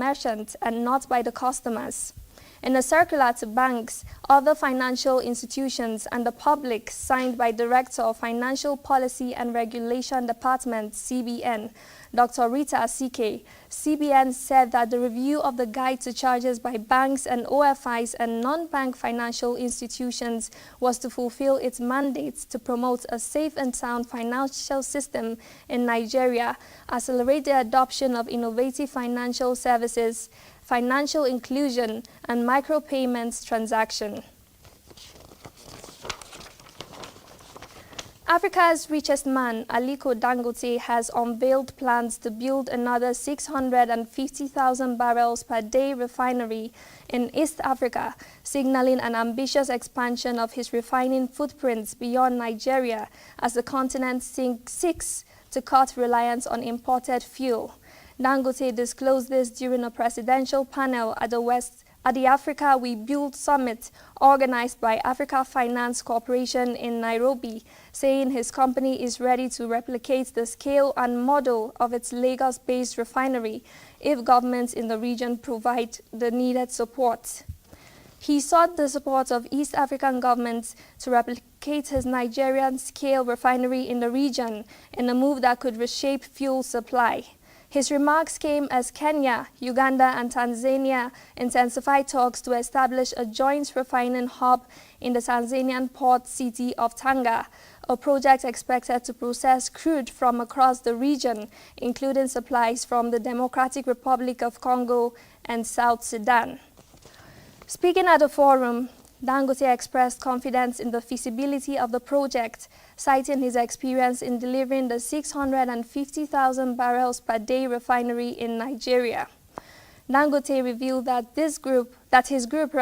merchant and not by the customers. In a circular to banks, other financial institutions, and the public signed by Director of Financial Policy and Regulation Department, CBN, Dr. Rita C.K., CBN said that the review of the guide to charges by banks and OFIs and non-bank financial institutions was to fulfill its mandate to promote a safe and sound financial system in Nigeria, accelerate the adoption of innovative financial services, financial inclusion, and micropayments transaction. Africa's richest man, Aliko Dangote, has unveiled plans to build another 650,000 barrels per day refinery in East Africa, signaling an ambitious expansion of his refining footprints beyond Nigeria as the continent seeks to cut reliance on imported fuel. Dangote disclosed this during a presidential panel at the Africa We Build Summit organized by Africa Finance Corporation in Nairobi, saying his company is ready to replicate the scale and model of its Lagos-based refinery if governments in the region provide the needed support. He sought the support of East African governments to replicate his Nigerian-scale refinery in the region in a move that could reshape fuel supply. His remarks came as Kenya, Uganda, and Tanzania intensified talks to establish a joint refining hub in the Tanzanian port city of Tanga, a project expected to process crude from across the region, including supplies from the Democratic Republic of Congo and South Sudan. Speaking at the forum, Dangote expressed confidence in the feasibility of the project, citing his experience in delivering the 650,000 barrels per day refinery in Nigeria. Dangote revealed that his group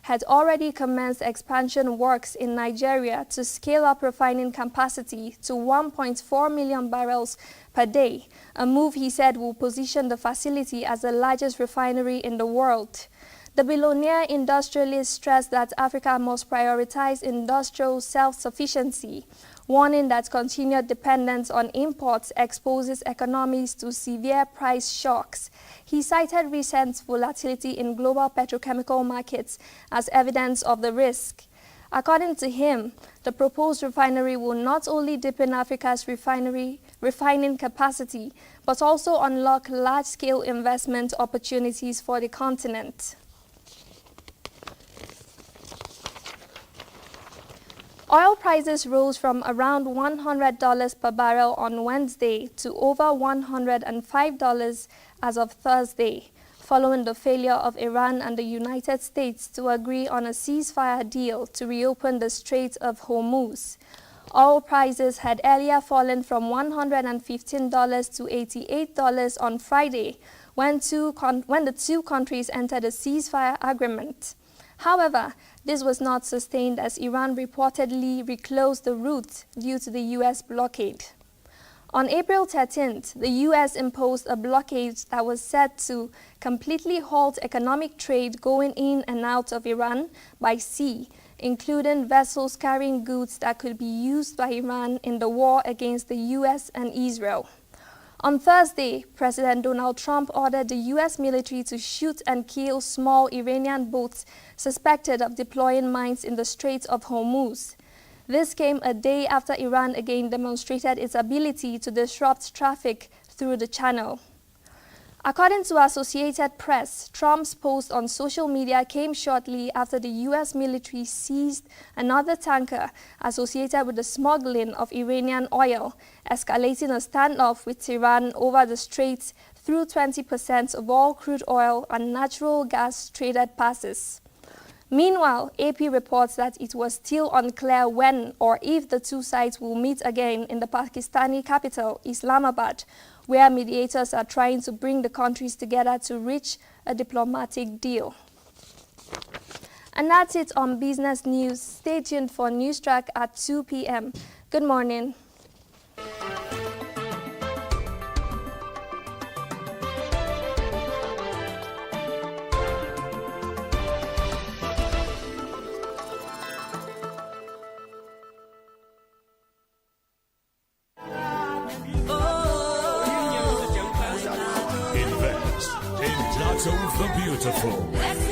had already commenced expansion works in Nigeria to scale up refining capacity to 1.4 million barrels per day, a move he said will position the facility as the largest refinery in the world. The billionaire industrialist stressed that Africa must prioritize industrial self-sufficiency, warning that continued dependence on imports exposes economies to severe price shocks. He cited recent volatility in global petrochemical markets as evidence of the risk. According to him, the proposed refinery will not only deepen Africa's refining capacity, but also unlock large-scale investment opportunities for the continent. Oil prices rose from around $100 per barrel on Wednesday to over $105 as of Thursday, following the failure of Iran and the United States to agree on a ceasefire deal to reopen the Strait of Hormuz. Oil prices had earlier fallen from $115 to $88 on Friday when the two countries entered a ceasefire agreement. However, this was not sustained as Iran reportedly reclosed the route due to the U.S. blockade. On April 13th, the U.S. imposed a blockade that was set to completely halt economic trade going in and out of Iran by sea, including vessels carrying goods that could be used by Iran in the war against the U.S. and Israel. On Thursday, President Donald Trump ordered the U.S. military to shoot and kill small Iranian boats suspected of deploying mines in the Strait of Hormuz. This came a day after Iran again demonstrated its ability to disrupt traffic through the channel. According to Associated Press, Trump's post on social media came shortly after the U.S. military seized another tanker associated with the smuggling of Iranian oil, escalating a standoff with Iran over the strait through 20% of all crude oil and natural gas traded passes. Meanwhile, AP reports that it was still unclear when or if the two sides will meet again in the Pakistani capital, Islamabad, where mediators are trying to bring the countries together to reach a diplomatic deal. And that's it on Business News. Stay tuned for News Track at 2 p.m. Good morning. Invest in capital of the beautiful.